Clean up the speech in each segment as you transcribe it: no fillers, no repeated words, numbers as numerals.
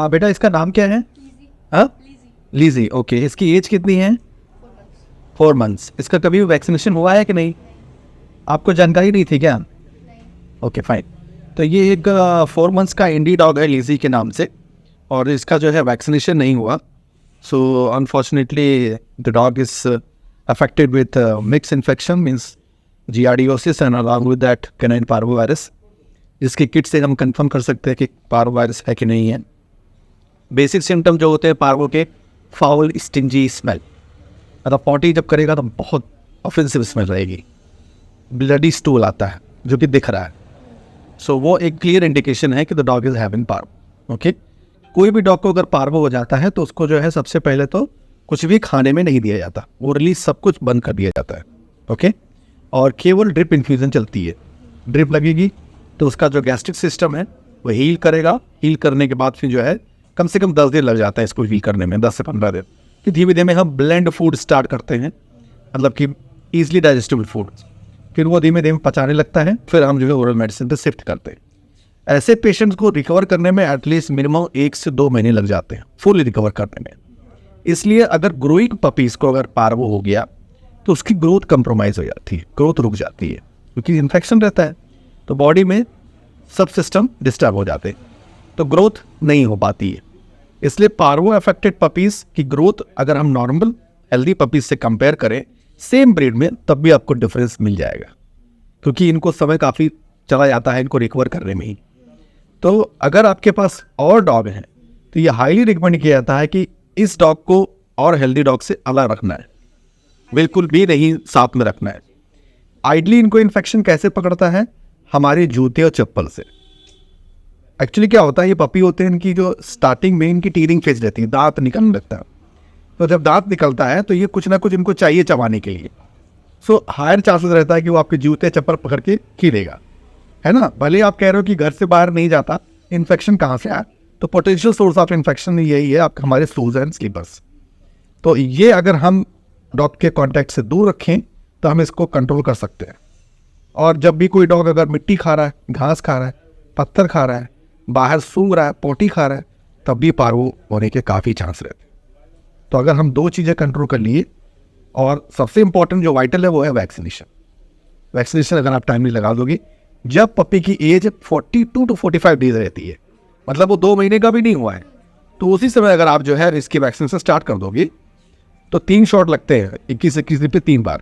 बेटा इसका नाम क्या है? हाँ, लीजी। ओके, इसकी एज कितनी है? 4 मंथ्स। इसका कभी वैक्सीनेशन हुआ है कि नहीं? आपको जानकारी नहीं थी क्या? Okay fine. तो ये एक 4 मंथ्स का इंडी डॉग है लीजी के नाम से, और इसका जो है वैक्सीनेशन नहीं हुआ। So unfortunately the dog is affected with mix infection, means giardiosis and along with that canine parvovirus. इसके किट से हम कंफर्म कर सकते हैं कि पार्वोवायरस है कि नहीं है। बेसिक सिम्टम जो होते हैं पार्वो के, फाउल स्टिंजी स्मेल, मतलब पॉटी जब करेगा तो बहुत ऑफेंसिव स्मेल रहेगी। ब्लडी स्टूल आता है जो कि दिख रहा है। सो वो एक क्लियर इंडिकेशन है कि the dog is having parvo. Okay, कोई भी डॉग को अगर पार्वो हो जाता है तो उसको जो है सबसे पहले तो कुछ भी खाने में नहीं दिया जाता, वो रिलीज सब कुछ बंद कर दिया जाता है। ओके, और केवल ड्रिप इन्फ्यूजन चलती है। ड्रिप लगेगी तो उसका जो गैस्ट्रिक सिस्टम है वो हील करेगा। हील करने के बाद फिर जो है कम से कम 10 दिन लग जाता है इसको हील करने में, 10 से 15 दिन। फिर धीमे धीमे हम ब्लेंड फूड स्टार्ट करते हैं, मतलब कि ईजिली डाइजेस्टेबल फूड। फिर वो धीमे धीमे पचाने लगता है, फिर हम जो है ओरल मेडिसिन पे शिफ्ट करते हैं। ऐसे पेशेंट्स को रिकवर करने में एटलीस्ट मिनिमम 1 से 2 महीने लग जाते हैं फुल रिकवर करने में। इसलिए अगर ग्रोइंग पपीज़ को अगर पार्वो हो गया तो उसकी ग्रोथ कंप्रोमाइज़ हो जाती है, ग्रोथ रुक जाती है, क्योंकि इन्फेक्शन रहता है तो बॉडी में सब सिस्टम डिस्टर्ब हो जाते हैं, तो ग्रोथ नहीं हो पाती है। इसलिए पार्वो अफेक्टेड पपीज़ की ग्रोथ अगर हम नॉर्मल हेल्दी पपीज़ से कंपेयर करें सेम ब्रीड में, तब भी आपको डिफरेंस मिल जाएगा, क्योंकि इनको समय काफ़ी चला जाता है इनको रिकवर करने में ही। तो अगर आपके पास और डॉग हैं तो ये हाईली रिकमेंड किया जाता है कि इस डॉग को और हेल्दी डॉग से अलग रखना है, बिल्कुल भी नहीं साथ में रखना है। आइडली इनको इन्फेक्शन कैसे पकड़ता है? हमारे जूते और चप्पल से। एक्चुअली क्या होता है, ये पपी होते हैं, इनकी जो स्टार्टिंग में इनकी टीयरिंग फेज रहती है, दांत निकलने लगता है। तो जब दांत निकलता है तो ये कुछ ना कुछ इनको चाहिए चबाने के लिए। सो हायर चांसेस रहता है कि वो आपके जूते चप्पल पकड़ के खीलेगा, है ना। भले आप कह रहे हो कि घर से बाहर नहीं जाता, इन्फेक्शन कहाँ से आया? तो पोटेंशियल सोर्स ऑफ इन्फेक्शन यही है आपके हमारे शूज एंड स्लीपर्स। तो ये अगर हम डॉग के कांटेक्ट से दूर रखें तो हम इसको कंट्रोल कर सकते हैं। और जब भी कोई डॉग अगर मिट्टी खा रहा है, घास खा रहा है, पत्थर खा रहा है, बाहर सूंघ रहा है, पोटी खा रहा है, तब भी पार्वो होने के काफ़ी चांस रहते हैं। तो अगर हम 2 चीज़ें कंट्रोल कर लिए, और सबसे इंपॉर्टेंट जो वाइटल है वो है वैक्सीनेशन। वैक्सीनेशन अगर आप टाइमली लगा दोगे, जब पपी की एज 42 to 45 डेज रहती है, मतलब वो 2 महीने का भी नहीं हुआ है, तो उसी समय अगर आप जो है इसकी वैक्सीनेशन स्टार्ट कर दोगे तो 3 शॉट लगते हैं 21 दिन पे 3 बार,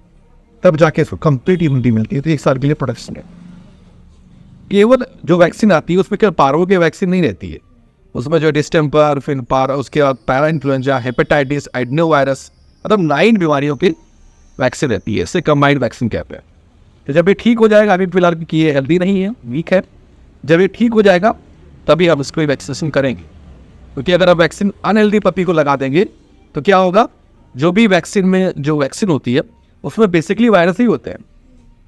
तब जाके इसको कंप्लीट इम्यूनिटी मिलती है। तो 1 साल के लिए प्रोटेक्शन है। केवल जो वैक्सीन आती है उसमें केवल पार्वो की वैक्सीन नहीं रहती है, उसमें जो डिस्टेम्पर, फिर उसके बाद पैरा इन्फ्लुएंजा, हेपेटाइटिस, एडनोवायरस, मतलब 9 बीमारियों की वैक्सीन रहती है। इससे कंबाइंड वैक्सीन कहते हैं। तो जब ये ठीक हो जाएगा, अभी फिलहाल कि ये हेल्दी नहीं है, वीक है, जब ये ठीक हो जाएगा तभी हम इसको वैक्सीनेशन करेंगे। क्योंकि अगर आप वैक्सीन अनहेल्दी पपी को लगा देंगे तो क्या होगा, जो भी वैक्सीन में जो वैक्सीन होती है उसमें बेसिकली वायरस ही होते हैं,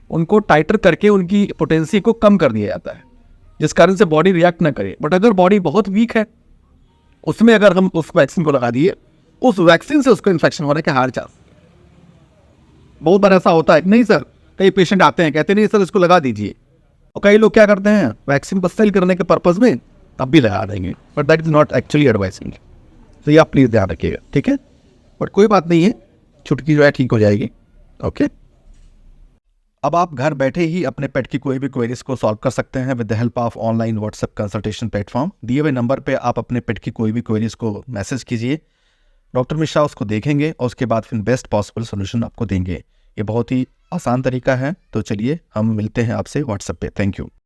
उनको टाइटर करके उनकी पोटेंसी को कम कर दिया जाता है, जिस कारण से बॉडी रिएक्ट ना करे। बट अगर बॉडी बहुत वीक है, उसमें अगर हम उस वैक्सीन को लगा दिए, उस वैक्सीन से उसको इन्फेक्शन होने के हार चांस। बहुत बार ऐसा होता है, नहीं सर, कई पेशेंट आते हैं कहते नहीं सर इसको लगा दीजिए, और कई लोग क्या करते हैं वैक्सीन को सेल करने के पर्पज में तब भी लगा देंगे, but that is not actually advising. तो ये आप प्लीज़ ध्यान रखिएगा, ठीक है। बट कोई बात नहीं है, छुटकी जो है ठीक हो जाएगी। ओके, अब आप घर बैठे ही अपने पेट की कोई भी क्वेरीज को सॉल्व कर सकते हैं with the help of online WhatsApp consultation platform. दिए हुए नंबर पे आप अपने पेट की कोई भी क्वेरीज को मैसेज कीजिए, डॉक्टर मिश्रा उसको देखेंगे और उसके बाद फिर बेस्ट पॉसिबल सोल्यूशन आपको देंगे। ये बहुत ही आसान तरीका है। तो चलिए हम मिलते हैं आपसे व्हाट्सएप पे। Thank you.